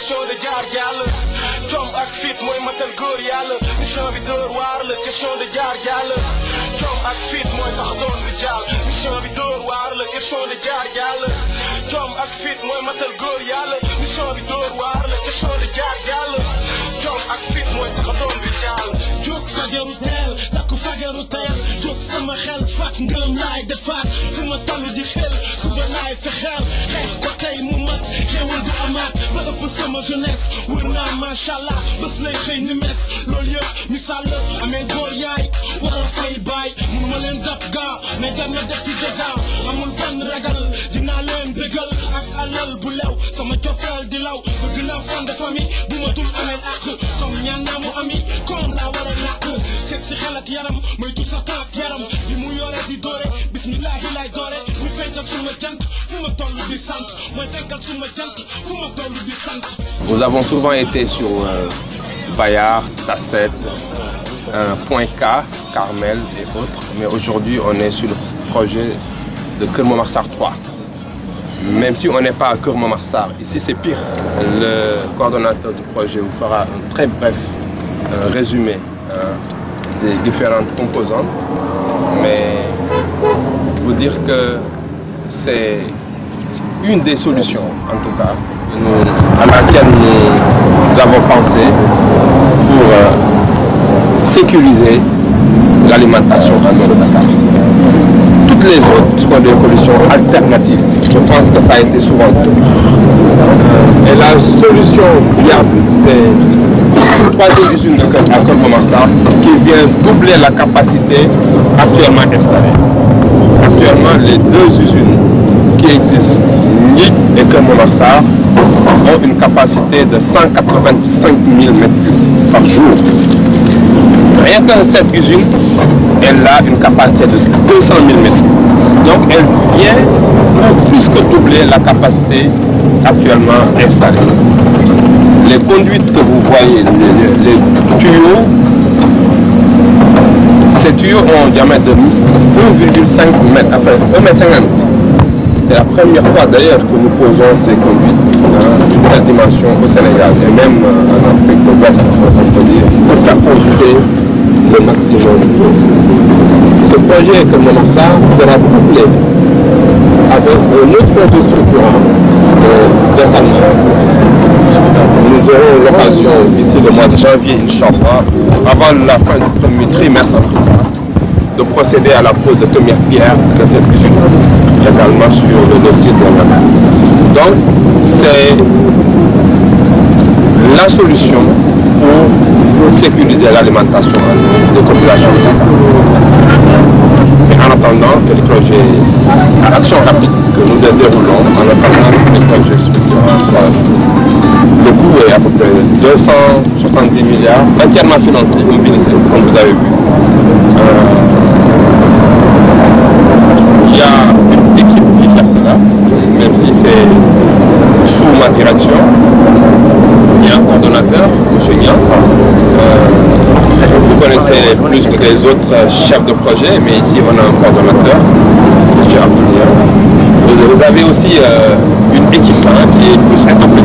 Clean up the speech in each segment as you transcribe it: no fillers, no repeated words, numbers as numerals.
question de jaar jàll jom ak fit mooy matal góor yàlla mission bi dóor waar la question de jaar jàll jom ak fit mooy tax doon di jàll mission bi dóor waar la question de jaar jàll jom ak fit mooy matal góor yàlla mission bi dóor waar la question de jaar jàll jom ak fit mooy tax doon di jàll jóg fajaru teel takku fajaru teel jóg sama xel fàtt ngërëm laay defaat fu ma toll di xel suba laay fexeel xeex ko tey mu mat xewal du amaat ba ëpp sama jeunesse wër naa macha allah bés lay xëy ni mes loolu yëpp misaal la amee góor yaay war a fay baay mun ma leen dab gaa mais jar na def ci jagaa amul benn ragal dinaa leen bégal ak alal bu lew sama cofeel di law bëgg naa fan de famille bu ma tul amee àq comme ñaan naa mu ami comme laa war a nàkk seet si xel ak yaram mooy tout sa taaf yaram bi mu yore di doore bismillahi lay doore ñu fenkal suma jant fu ma toll di sant mooy fenkal suma jant fu ma toll di sant. Nous avons souvent été sur Bayard, Tasset, Point K, Carmel et autres, mais aujourd'hui on est sur le projet de Keur Momar Sarr 3. Même si on n'est pas à Keur Momar Sarr, ici c'est pire. Le coordonnateur du projet vous fera un très bref résumé des différentes composantes, mais vous dire que c'est une des solutions, en tout cas, à laquelle nous avons pensé pour sécuriser l'alimentation en eau de Dakar. Toutes les autres sont des solutions alternatives. Je pense que ça a été souvent dit. Et la solution viable, c'est la troisième usine à Keur Momar Sarr qui vient doubler la capacité actuellement installée. Actuellement, les deux usines qui existent, Nit et Keur Momar Sarr, ont une capacité de 185 000 m3 par jour. Rien que cette usine, elle a une capacité de 200 000 m3. Donc elle vient pour plus que doubler la capacité actuellement installée. Les conduites que vous voyez, les tuyaux, ces tuyaux ont un diamètre de 1,5 m, enfin 1,50 m. C'est la première fois d'ailleurs que nous posons ces conduites d'une telle dimension au Sénégal et même en Afrique de l'Ouest, on peut dire, pour faire conjuguer le maximum. Ce projet Keur Momar Sarr sera couplé avec un autre projet structurant de dessalement. Nous aurons l'occasion d'ici le mois de janvier, Inch'Allah, avant la fin du premier trimestre en tout cas, de procéder à la pose de première pierre de cette usine, également sur le site de Dakar. Donc, c'est la solution pour sécuriser l'alimentation des populations de Dakar. Et en attendant que les projets à action rapide que nous déroulons, en attendant que ces projets structurants soient. Le coût est à peu près 270 milliards, entièrement financé, mobilisé, comme vous avez vu. Il y a une équipe qui gère cela, même si c'est sous ma direction. Il y a un coordonnateur, M. Niang. Vous connaissez plus les autres chefs de projet, mais ici on a un coordonnateur, M. Abdoul. Vous avez aussi une équipe qui est plus étoffée.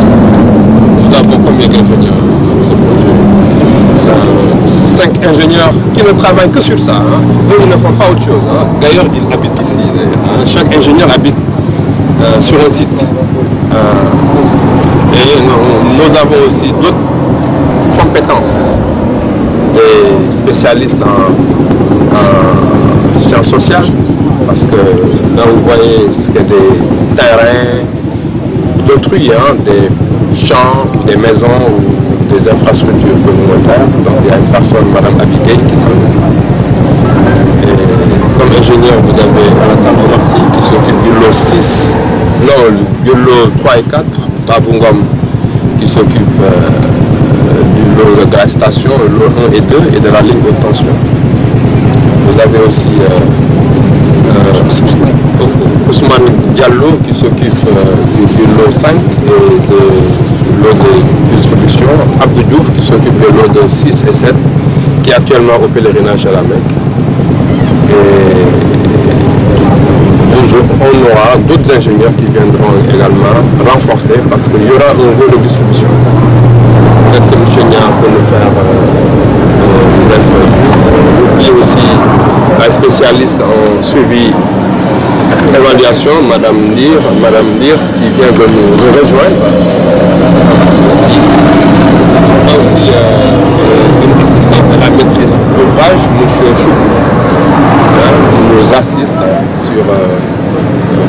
Nous avons combien d'ingénieurs sur ce projet? 5 ingénieurs qui ne travaillent que sur ça. Eux, ils ne font pas autre chose. D'ailleurs, ils habitent ici. Chaque ingénieur habite sur un site. Et nous avons aussi d'autres compétences. Des spécialistes en sciences sociales. Parce que là, vous voyez, c'est des terrains d'autrui, des champs, des maisons ou des infrastructures communautaires. Donc il y a une personne, Mme Abigail, qui s'en occupe. Comme ingénieur, vous avez Alassane Omarsi qui s'occupe du lot 6, non, du lot 3 et 4, Babungom qui s'occupe du lot de la station, le lot 1 et 2 et de la ligne haute tension. Vous avez aussi Ousmane Diallo qui s'occupe du lot 5 et du lot de distribution, Abdou Diouf qui s'occupe du lot de 6 et 7 qui est actuellement au pèlerinage à la Mecque. Et on aura d'autres ingénieurs qui viendront également renforcer parce qu'il y aura un rôle de distribution. Peut-être que M. Nia peut nous faire une bref revue. Il y a aussi un spécialiste en suivi évaluation, Madame Ndir, qui vient de nous rejoindre. Aussi une assistance à la maîtrise d'ouvrage, M. Chou, nous assiste sur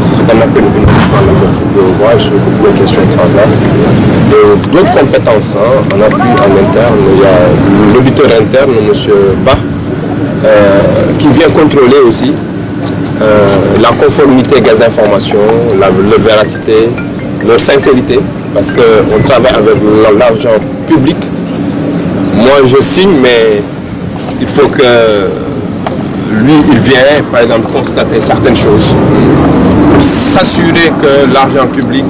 ce qu'on appelle une maîtrise d'ouvrage, sur toutes les questions transverses. Et d'autres compétences en appui en interne. Il y a l'auditeur interne, M. Ba, qui vient contrôler aussi la conformité des informations, leur véracité, leur sincérité, parce qu'on travaille avec l'argent public. Moi je signe, mais il faut que lui il vient par exemple constater certaines choses, pour s'assurer que l'argent public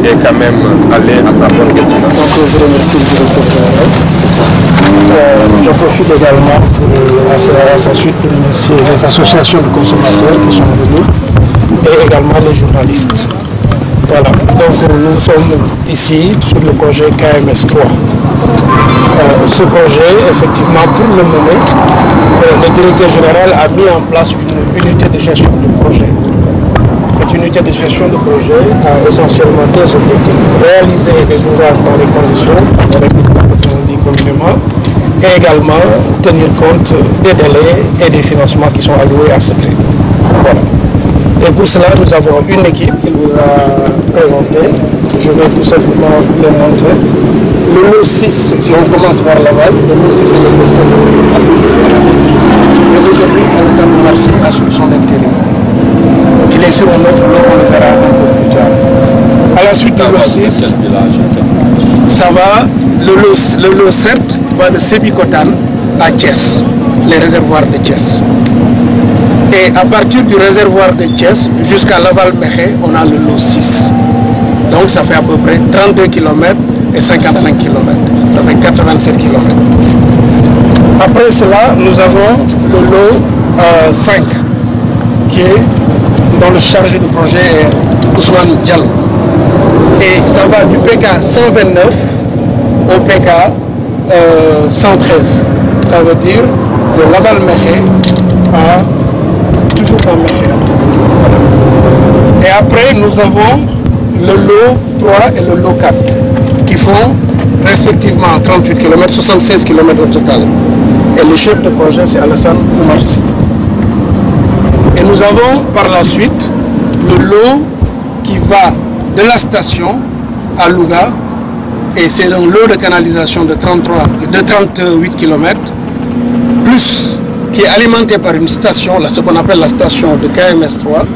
est quand même allé à sa bonne destination. Donc je remercie le directeur. Je profite également à sa suite de remercier les associations de consommateurs qui sont avec nous et également les journalistes. Voilà, donc nous sommes ici sur le projet KMS3. Ce projet, effectivement, pour le moment, le directeur général a mis en place une unité de gestion de projet. Cette unité de gestion de projet a essentiellement deux objectifs. Réaliser les ouvrages dans les conditions communément et également tenir compte des délais et des financements qui sont alloués à ce crédit. Voilà. Et pour cela, nous avons une équipe qui nous a présenté. Je vais tout simplement les montrer. Le lot 6, si on commence par Laval, le lot 6 et le lot 7 à plus différents. Et aujourd'hui, Alassane Marcy assure son intérim. Il est sur un autre lot, on le verra un peu plus tard. À la suite du lot 6, ça va, le lot 7 va de Sébikotane à Thiès, les réservoirs de Thiès. Et à partir du réservoir de Thiès jusqu'à Laval-Mékhé, on a le lot 6. Donc ça fait à peu près 32 km et 55 km. Ça fait 87 km. Après cela, nous avons le lot 5 qui est dans le chargé du projet Ousmane Diallo. Et ça va du PK 129 au PK 113. Ça veut dire de Laval-Mékhé à toujours en Mékhé. Et après, nous avons le lot 3 et le lot 4 qui font respectivement 38 km, 76 km au total. Et le chef de projet, c'est Alassane Oumarsi. Et nous avons par la suite le lot qui va de la station à Louga, et c'est un lot de canalisation de 38 km, plus qui est alimenté par une station, ce qu'on appelle la station de KMS3.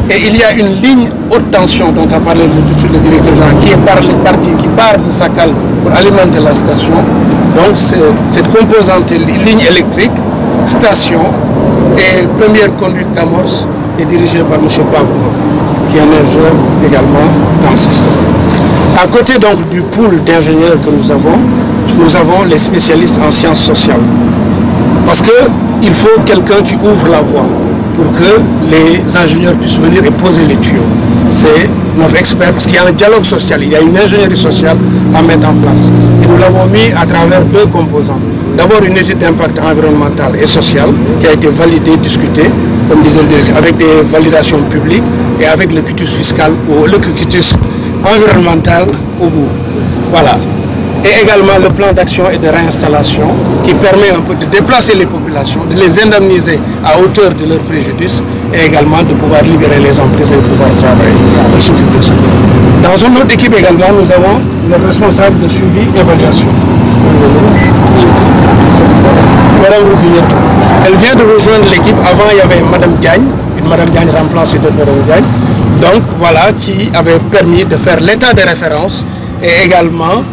Et il y a une ligne haute tension dont a parlé le directeur général qui part de Sakal pour alimenter la station. Donc cette composante ligne électrique, station et première conduite d'amorce est dirigée par M. Pablo, qui est un ingénieur également dans le système. À côté donc du pool d'ingénieurs que nous avons les spécialistes en sciences sociales. Parce qu'il faut quelqu'un qui ouvre la voie pour que les ingénieurs puissent venir et poser les tuyaux. C'est notre expert, parce qu'il y a un dialogue social, il y a une ingénierie sociale à mettre en place. Et nous l'avons mis à travers deux composants. D'abord une étude d'impact environnemental et social qui a été validée, discutée, comme disait le directeur, avec des validations publiques et avec le quitus fiscal ou le quitus environnemental au bout. Voilà. Et également le plan d'action et de réinstallation qui permet un peu de déplacer les populations, de les indemniser à hauteur de leurs préjudices et également de pouvoir libérer les emprises et de pouvoir travailler pour s'occuper de ça. Dans une autre équipe également, nous avons le responsable de suivi et évaluation. Elle vient de rejoindre l'équipe. Avant, il y avait Madame Diagne, Madame Diagne remplace Madame Diagne. Donc voilà, qui avait permis de faire l'état de référence et également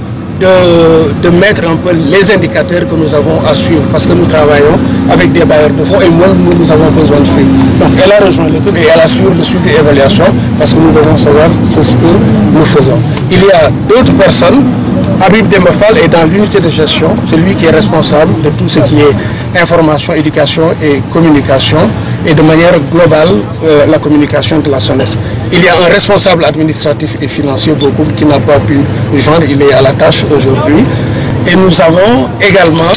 de mettre un peu les indicateurs que nous avons à suivre, parce que nous travaillons avec des bailleurs de fonds et nous avons besoin de suivre. Donc elle a rejoint l'équipe et elle assure le suivi et évaluation, parce que nous devons savoir ce que nous faisons. Il y a d'autres personnes. Habib Dembafal est dans l'unité de gestion, c'est lui qui est responsable de tout ce qui est information, éducation et communication. et de manière globale la communication de la SONES. Il y a un responsable administratif et financier qui n'a pas pu nous joindre, il est à la tâche aujourd'hui. Et nous avons également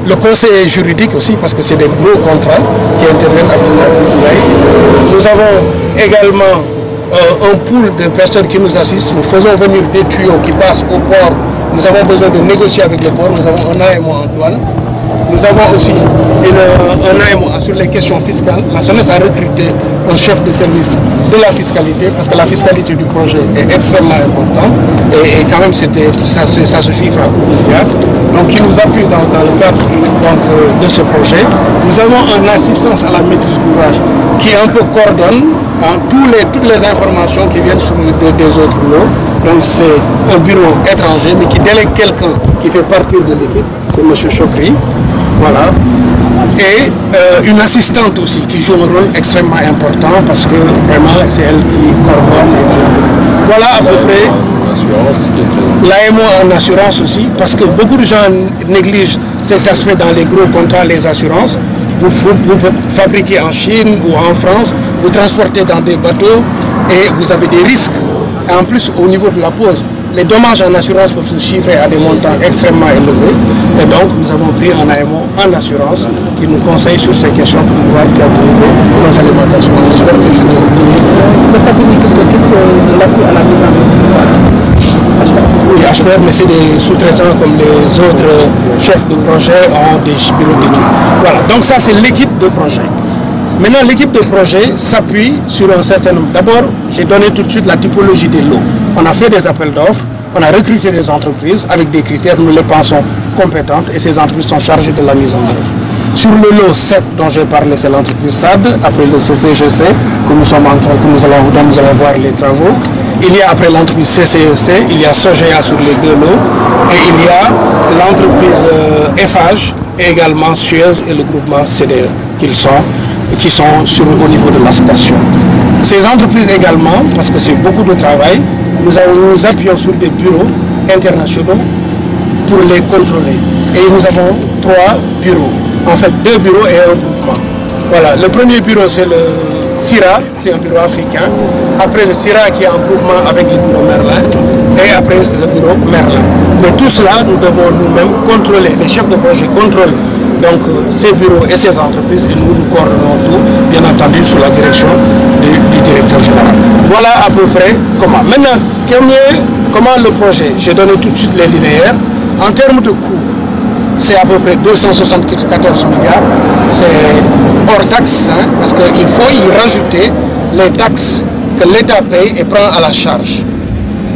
le conseiller juridique aussi, parce que c'est des gros contrats qui interviennent à Abdelaziz Ndiaye. Nous avons également un pool de personnes qui nous assistent. Nous faisons venir des tuyaux qui passent au port. Nous avons besoin de négocier avec le port. Nous avons un AMO en douane. Nous avons aussi un AMO sur les questions fiscales. La SONES a recruté un chef de service de la fiscalité, parce que la fiscalité du projet est extrêmement importante. Et quand même, ça se chiffre à beaucoup de milliards. Donc, qui nous appuie dans le cadre de ce projet. Nous avons une assistance à la maîtrise d'ouvrage qui un peu coordonne toutes les informations qui viennent sur des autres lots. Donc c'est un bureau étranger, mais qui délègue quelqu'un qui fait partie de l'équipe, c'est M. Chokri. Voilà. Et une assistante aussi qui joue un rôle extrêmement important, parce que vraiment c'est elle qui coordonne les travaux. Voilà à peu près l'AMO en assurance aussi, parce que beaucoup de gens négligent cet aspect dans les gros contrats, les assurances. Vous fabriquez en Chine ou en France, vous transportez dans des bateaux et vous avez des risques. Et en plus, au niveau de la pose, les dommages en assurance peuvent se chiffrer à des montants extrêmement élevés. Et donc, nous avons pris un AMO en assurance qui nous conseille sur ces questions pour pouvoir fiabiliser nos alimentations. J'espère que je n'ai oublié. Le cabinet qui s'occupe de l'appui à la mise en œuvre. Oui, HPR, mais c'est des sous-traitants comme les autres chefs de projet ont des bureaux d'études. Voilà, donc ça c'est l'équipe de projet. Maintenant, l'équipe de projet s'appuie sur un certain nombre. D'abord, j'ai donné tout de suite la typologie des lots. On a fait des appels d'offres, on a recruté des entreprises avec des critères, nous les pensons compétentes, et ces entreprises sont chargées de la mise en œuvre. Sur le lot 7 dont j'ai parlé, c'est l'entreprise SAD, après le CCGC, dont nous allons voir les travaux. Il y a après l'entreprise CCEC, il y a Sogea sur les deux lots, et il y a l'entreprise Eiffage, et également Suez et le groupement CDE, qui sont au niveau de la station. Ces entreprises également, parce que c'est beaucoup de travail, nous appuyons sur des bureaux internationaux pour les contrôler. Et nous avons 3 bureaux, en fait 2 bureaux et un groupement. Voilà, le premier bureau c'est le CIRA, c'est un bureau africain. Après le CIRA qui est en groupement avec le bureau Merlin. Et après le bureau Merlin. Mais tout cela, nous devons nous-mêmes contrôler. Les chefs de projet contrôlent donc ces bureaux et ces entreprises, et nous coordonnons tout, bien entendu, sous la direction du directeur général. Voilà à peu près comment. Maintenant, comment le projet, j'ai donné tout de suite les linéaires. En termes de coûts, c'est à peu près 274 milliards, c'est hors taxe, hein, parce qu'il faut y rajouter les taxes que l'État paye et prend à la charge.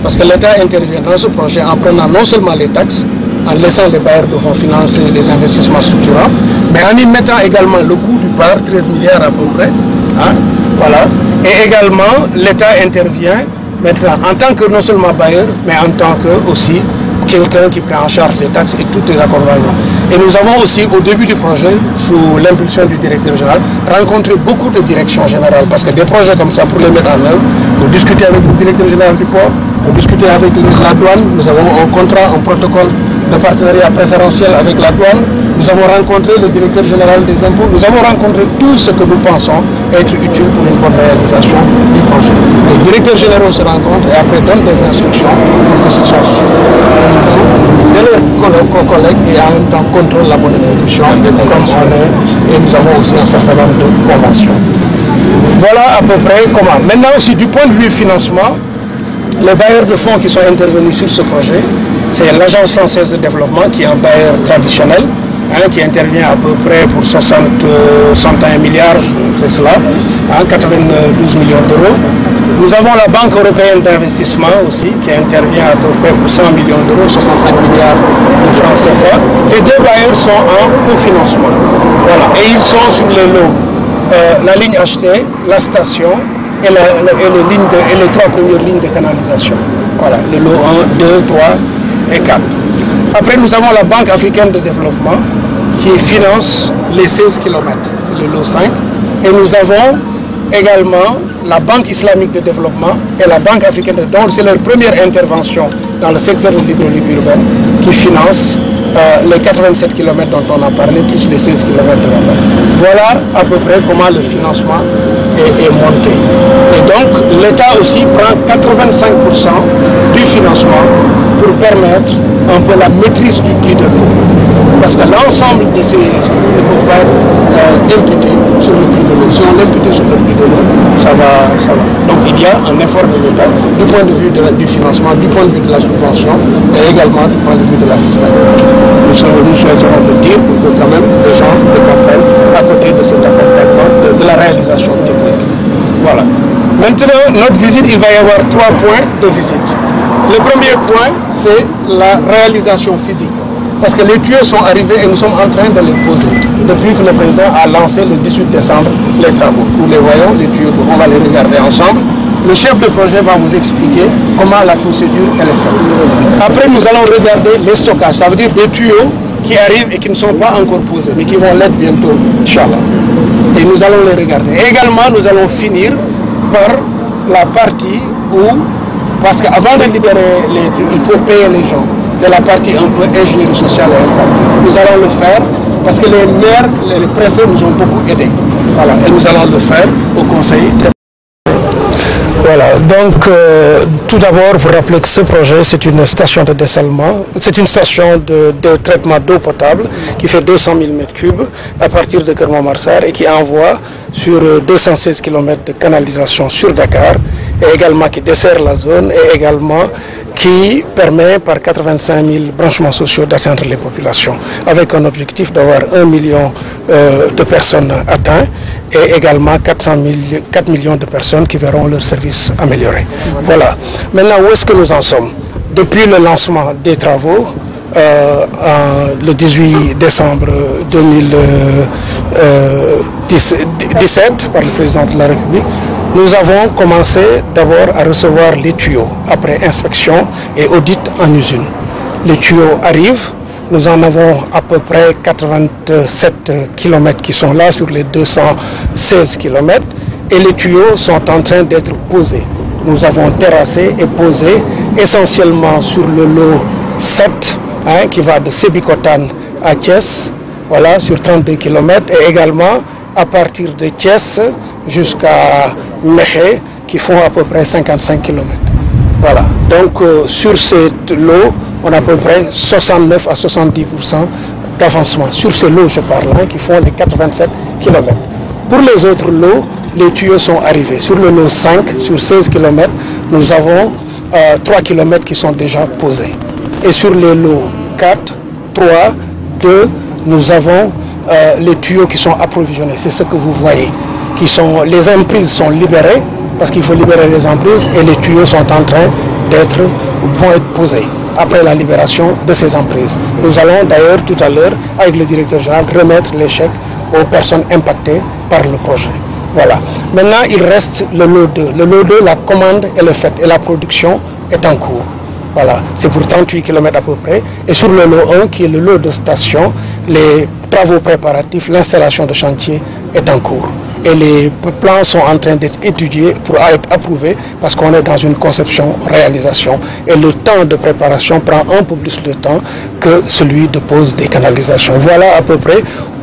Parce que l'État intervient dans ce projet en prenant non seulement les taxes, en laissant les bailleurs de fonds financer les investissements structurants, mais en y mettant également le coût du bar, 13 milliards à peu près. Hein, voilà. Et également, l'État intervient maintenant en tant que non seulement bailleur, mais en tant que aussi quelqu'un qui prend en charge les taxes et tout les accompagnements. Et nous avons aussi, au début du projet, sous l'impulsion du directeur général, rencontré beaucoup de directions générales, parce que des projets comme ça, pour les mettre en œuvre, il faut discuter avec le directeur général du port, il faut discuter avec la douane. Nous avons un contrat, un protocole de partenariat préférentiel avec la douane. Nous avons rencontré le directeur général des impôts. Nous avons rencontré tout ce que nous pensons être utile pour une bonne réalisation du projet. Les directeurs généraux se rencontrent et après donnent des instructions pour que ce soit de leurs collègues, et en même temps contrôle la bonne exécution comme on est. Et nous avons aussi un certain nombre de conventions. Voilà à peu près comment. Maintenant aussi, du point de vue financement, les bailleurs de fonds qui sont intervenus sur ce projet, c'est l'Agence française de développement qui est un bailleur traditionnel, hein, qui intervient à peu près pour 61 milliards, c'est cela, hein, 92 millions d'euros. Nous avons la Banque européenne d'investissement aussi, qui intervient à peu près pour 100 millions d'euros, 65 milliards de francs CFA. Ces deux bailleurs sont en cofinancement. Voilà. Et ils sont sur les lots, la ligne achetée, la station et les 3 premières lignes de canalisation. Voilà, le lot 1, 2, 3 et 4. Après, nous avons la Banque africaine de développement qui finance les 16 km, c'est le lot 5. Et nous avons également la Banque islamique de développement et la Banque africaine de développement, c'est leur première intervention dans le secteur de l'hydraulique urbaine, qui finance les 87 km dont on a parlé, plus les 16 km de là-bas. Voilà à peu près comment le financement est monté. Et donc l'État aussi prend 85% du financement pour permettre un peu la maîtrise du prix de l'eau. Parce que l'ensemble de ces ne peuvent pas être imputés sur le prix de l'eau. Si on l'impute sur le prix de l'eau, ça va. Donc il y a un effort de l'État du point de vue du financement, du point de vue de la subvention et également du point de vue de la fiscalité. Nous souhaiterons le dire pour que quand même les gens le comprennent à côté de cet accompagnement, de la réalisation technique. Voilà. Maintenant, notre visite, il va y avoir 3 points de visite. Le premier point, c'est la réalisation physique. Parce que les tuyaux sont arrivés et nous sommes en train de les poser. Depuis que le président a lancé le 18 décembre les travaux. Nous les voyons, les tuyaux, on va les regarder ensemble. Le chef de projet va vous expliquer comment la procédure elle est faite. Après, nous allons regarder les stockages. Ça veut dire des tuyaux qui arrivent et qui ne sont pas encore posés, mais qui vont l'être bientôt, Inch'Allah. Et nous allons les regarder. Et également, nous allons finir par la partie où, parce qu'avant de libérer les trucs, il faut payer les gens. C'est la partie un peu ingénierie sociale et impact. Nous allons le faire parce que les maires, les préfets nous ont beaucoup aidés. Voilà, et nous allons le faire au conseil. Voilà, donc tout d'abord, pour rappeler que ce projet, c'est une station de dessalement, c'est une station de traitement d'eau potable qui fait 200 000 m3 à partir de Kermont-Marsar et qui envoie sur 216 km de canalisation sur Dakar et également qui dessert la zone et également qui permet par 85 000 branchements sociaux d'atteindre les populations avec un objectif d'avoir 1 million de personnes atteintes et également 4 millions de personnes qui verront leurs services améliorés. Voilà. Maintenant, où est-ce que nous en sommes? Depuis le lancement des travaux, le 18 décembre 2017 par le président de la République, nous avons commencé d'abord à recevoir les tuyaux après inspection et audit en usine. Les tuyaux arrivent, nous en avons à peu près 87 km qui sont là sur les 216 km et les tuyaux sont en train d'être posés. Nous avons terrassé et posé essentiellement sur le lot 7 qui va de Sébikotane à Thiès, voilà, sur 32 km et également à partir de Thiès jusqu'à Mékhé qui font à peu près 55 km. Voilà, donc sur cette lot, on a à peu près 69 à 70% d'avancement. Sur ces lots, je parle, qui font les 87 km. Pour les autres lots, les tuyaux sont arrivés. Sur le lot 5, sur 16 km, nous avons 3 km qui sont déjà posés. Et sur les lots 4, 3, 2, nous avons les tuyaux qui sont approvisionnés. C'est ce que vous voyez. Les emprises sont libérées, parce qu'il faut libérer les emprises, et les tuyaux sont en train vont être posés après la libération de ces emprises. Nous allons d'ailleurs tout à l'heure, avec le directeur général, remettre les chèques aux personnes impactées par le projet. Voilà. Maintenant, il reste le lot 2. Le lot 2, la commande, elle est faite et la production est en cours. Voilà, c'est pour 38 km à peu près. Et sur le lot 1, qui est le lot de station, les travaux préparatifs, l'installation de chantier est en cours. Et les plans sont en train d'être étudiés pour être approuvés parce qu'on est dans une conception-réalisation. Et le temps de préparation prend un peu plus de temps que celui de pose des canalisations. Voilà à peu près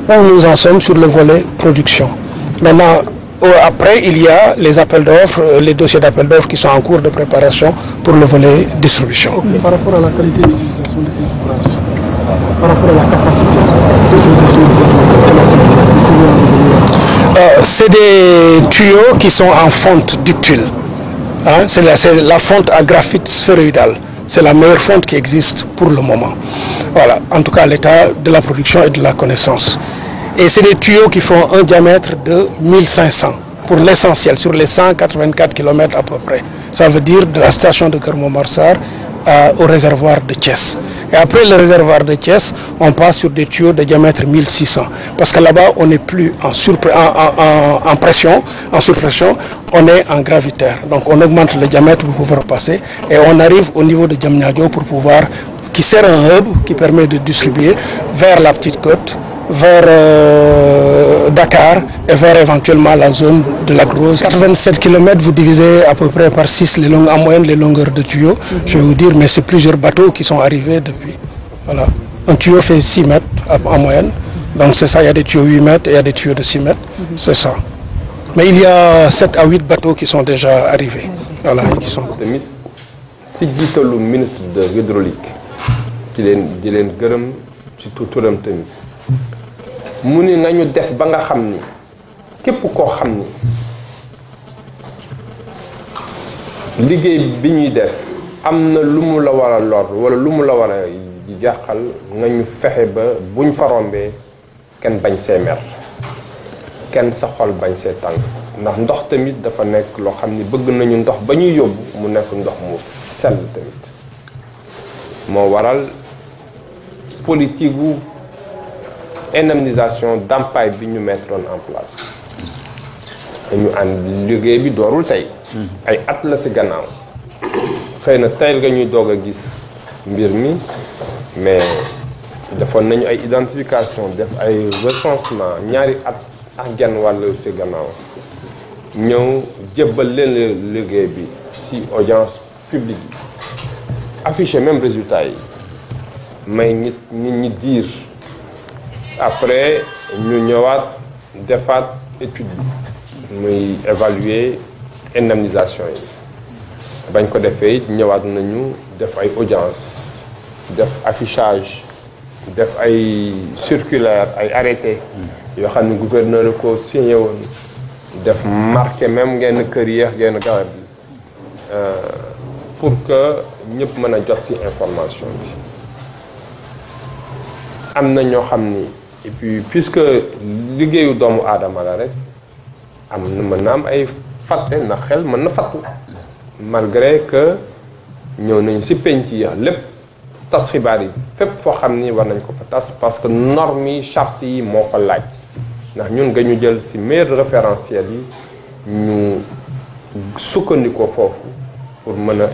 où nous en sommes sur le volet production. Maintenant, après, il y a les appels d'offres, les dossiers d'appels d'offres qui sont en cours de préparation pour le volet distribution. Par rapport à la qualité d'utilisation de ces ouvrages, par rapport à la capacité d'utilisation de ces ouvrages, c'est des tuyaux qui sont en fonte ductile. C'est la fonte à graphite sphéroïdal. C'est la meilleure fonte qui existe pour le moment. Voilà, en tout cas l'état de la production et de la connaissance. Et c'est des tuyaux qui font un diamètre de 1500 pour l'essentiel, sur les 184 km à peu près. Ça veut dire de la station de Kermont-Marsar au réservoir de Thiès. Et après le réservoir de Thiès, on passe sur des tuyaux de diamètre 1600. Parce que là-bas, on n'est plus en surpression, on est en gravitaire. Donc on augmente le diamètre pour pouvoir passer. Et on arrive au niveau de Diamniadio pour pouvoir, qui sert un hub qui permet de distribuer vers la Petite Côte, vers Dakar et vers éventuellement la zone de la Grosse. 87 km, vous divisez à peu près par 6 en moyenne les longueurs de tuyaux, je vais vous dire, mais c'est plusieurs bateaux qui sont arrivés depuis. Voilà. Un tuyau fait 6 mètres en moyenne. Donc c'est ça, il y a des tuyaux 8 mètres et il y a des tuyaux de 6 mètres. C'est ça. Mais il y a 7 à 8 bateaux qui sont déjà arrivés. Voilà, qui sont... Si jiitalu ministre de l'hydraulique di leen gërëm ci turam tamit mu ni nañu def ba nga xam ni képp koo xam ni liggéey bi ñuy def am na lu mu la war a lor wala lu mu la war a jàqal nga ñu fexe ba buñ fa rombee kenn bañ see mer kenn sa xol bañ see tàng ndax ndox tamit dafa nekk loo xam ni bëgg nañu ndox ba ñuy yóbbu mu nekk ndox mu sell tamit moo waral politique gu indemnisation ndàmpaay bi ñu mettre en place ñu ànd liggéey bi doorul tey ay at la ci gannaaw xëy na tey nga ñuy doog a gis mbir mi mais defoon nañu ay identification def ay recensement ñaari at ak genn wàll ci gannaaw ñëw jébbal leen liggéey bi ci audience publique yi affiché même résultat yi may nit ñi diir après ñu ñëwaat defaat étude bi muy évaluer indemnisation yi bañ ko defee it ñëwaat nañu def ay audience def affichage def ay circulaire ay arrêté yoo xam ne gouverneur ko signé woon def marqué même genn kër yeex genn garab bi pour que ñëpp mën a jot ci information bi am na ñoo xam ni et puis puisque liggéeyu doomu aadama la rek am na mën na am ay fàtte ndax xel mën na fàttu malgré que ñëw nañu ci penc yi lépp tas xibaar yi fépp foo xam ni war nañ ko fa tas parce que normes yi charte yi moo ko laaj ndax ñun nga ñu jël ci meilleur référentiel yi ñu sukkandikoo foofu pour mën a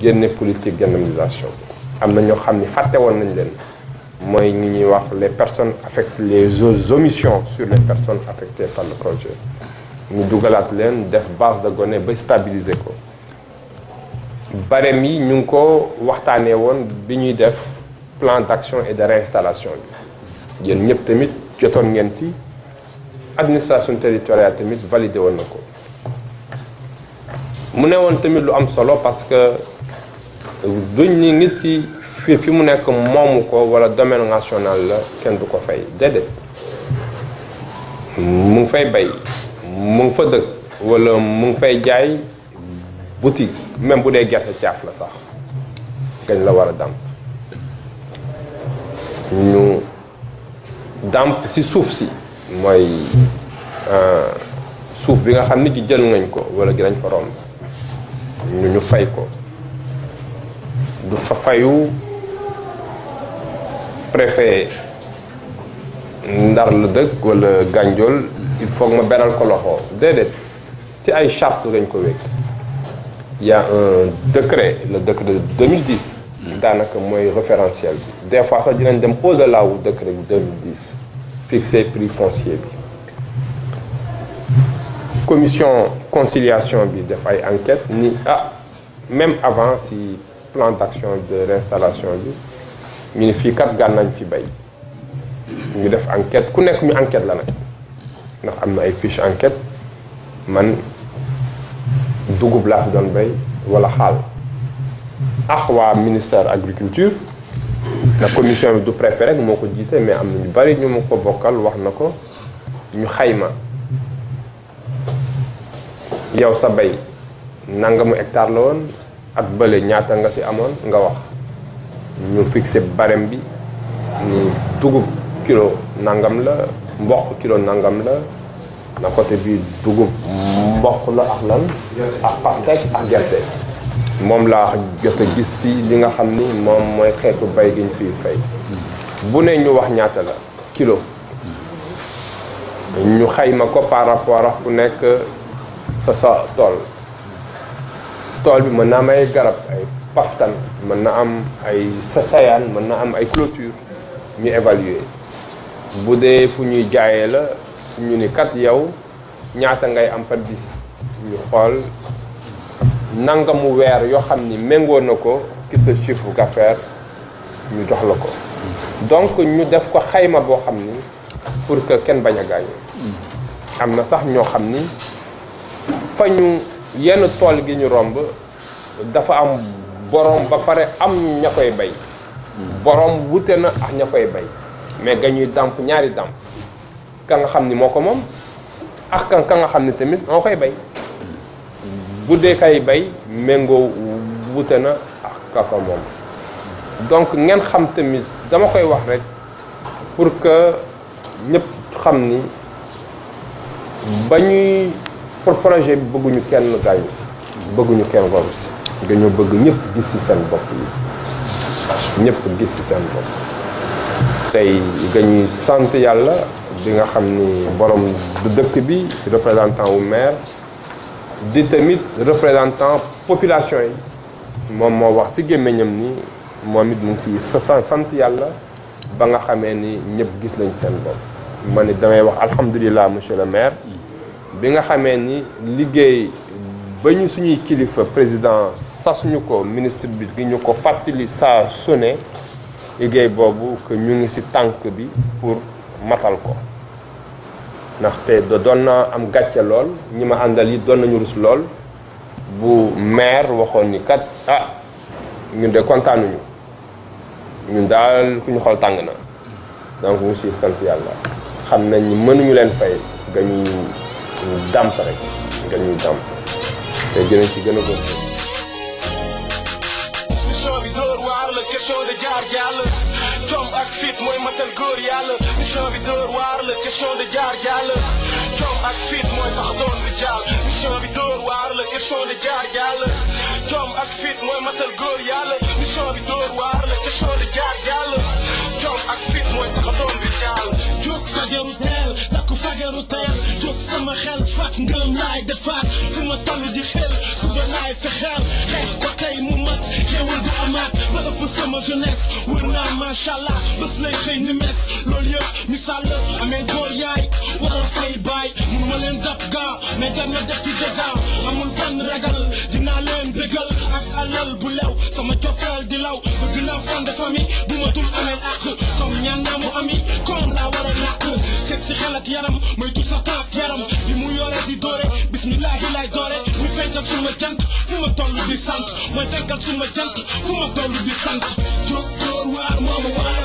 génne politique d'indemnisation am na ñoo xam ni fàtte woon nañ leen mooy ñi ñuy wax les personnes affectées les omissions sur les personnes affectées par le projet ñu dugalaat leen def base de données ba stabiliser ko barème yi ñu ngi ko waxtaanee woon bi ñuy def plan d'action et de réinstallation bi yéen ñëpp tamit jotoon ngeen ci administration territoriale tamit validé woon na ko mu ne woon tamit lu am solo parce que duñ ni nit ki fi mu nekk moomu ko wala domaine national la kenn du ko fay déedéet mu ngi fay bay mu ngi fa dëkk wala mu ngi fay jaay boutique même bu dee gerte caaf la sax gañ la war a dàmp ñu dàmp ci suuf si mooy suuf bi nga xam ni ci jël ngañ ko wala gi dañ fa romb ñu fay ko du fa fayu préfet Ndar la dëkk wala Gandiol il faut ma beral ko loxo déedéet ci ay charte lañ ko wékk il y a un décret le décret de 2010 daanaka mooy référentiel bi des fois sax dinañ dem au-delà wu décret bu 2010 fixé prix foncier bi commission conciliation bi def ay enquête ni même avant si plan d'action de réinstallation bi ñu ne fii kat gaan nañ fi bay ñu def enquête ku nekk ñu enquête la nag ndax am na ay fiche enquête man dugub laa fi doon bay wala xaal waa ministère agriculture la commission bi du préfet rek moo ko jiite mais am na ñu bari ñu ma ko bokkal wax na ko ñu xayma yow sa bay nangamu hectare la woon at bële ñaata nga ci amoon nga wax ñu fixé barème bi ni dugub kilo nangam la mboq kilo nangam la na côté bi dugub mboq la ak lan ak pastèque ak gerte moom laa jot a gis ci li nga xam ni moom mooy xeetu bay gi ñu fiy fay bu ne ñu wax ñaata la kilo ñu xayma ko par rapport ak ku nekk sa tool bi mën na am ay garab ay paftan mën na am ay sayaan mën na am ay clôture ñu évaluer bu dee fu ñuy jaayee la ñu ni kat yow ñaata ngay am par bis ñu xool nangamu weer yoo xam ni méngoo na ko ki sa chiffre d'affaires ñu jox la ko donc ñu def ko xayma boo xam ni pour que kenn bañ a gaañu am na sax ñoo xam ni fa ñu yenn tool gi ñu romb dafa am borom ba pare am ña koy bay borom wute na ak ña koy bay mais gañuy dàmp ñaari dàmp ka nga xam ni moo ko moom ak ka nga xam ni tamit moo koy bay bu dee kay bay méngoo wute na ak ka ko moom donc ngeen xam tamit dama koy wax rek pour que ñëpp xam ni ba ñuy pour projet bi bëgguñu kenn gaañu si bëgguñu kenn waru si dañoo bëgg ñëpp gis ci seen bopp yi ñëpp gis ci seen bopp tey nga ñuy sant yàlla bi nga xam ni borom dëkk bi représentant wu maire di tamit représentant population yi moom moo wax ci gémmiñam ni moom it mu ngi ci sant yàlla ba nga xamee ni ñëpp gis nañ seen bopp ma ni damay wax alhamdulilah monsieur le maire bi nga xamee ni liggéey ba ñu suñuy kilifa président sasuñu ko ministre bi gi ñu ko fàttali saa su ne liggéey boobu que ñu ngi ci tànk bi pour matal ko ndaxte doon na am gàcce lool ñi ma àndal yi doon nañu rus lool bu maire waxoon ni kat ah ñun de kontaanuñu ñun daal ku ñu xool tàng na donc ñu ci sant yàlla xam nañ ni mënuñu leen fay nga ñuy dàmp rek nga ñuy dàmp te dinañ ci gën a góor mission bi dóor waar la question de jaar yàlla jom ak fit mooy matal góor yàlla mission bi dóor waar la question de jaar yàlla jom ak fit mooy tax doon di jàll mission bi dóor waar la question de jaar yàlla jom ak fit mooy matal góor yàlla mission bi dóor waar la question de jaar yàlla jom ak fit mooy tax doon di jàll jóg fajaru teel takku fajaru teel jóg sama xel fat ngërëm laay defaat fu ma toll di xel suba laay fexeel xeex ko tey mu mat xewul du amaat ba ëpp sama jeunesse wër naa macha allah bés lay xëy ni mes loolu yëpp misaal la amee góor yaay war a fay baay mun ma leen dab gaa mais jar na def ci dégâts amul benn ragal dinaa leen bégal ak alal bu lew sama cofeel di law bëgg naa fond de famille bu ma tul ameel ak comme ñaan naa mu ami comme laa war a nàkk seet si xel ak yaram mooy tout sa taaf yaram bi mu yore di doore bismillahi lay doore muy fenkal suma jant fu ma toll di sant mooy fenkal suma jant fu ma toll di sant jóg dóor waar moomu waar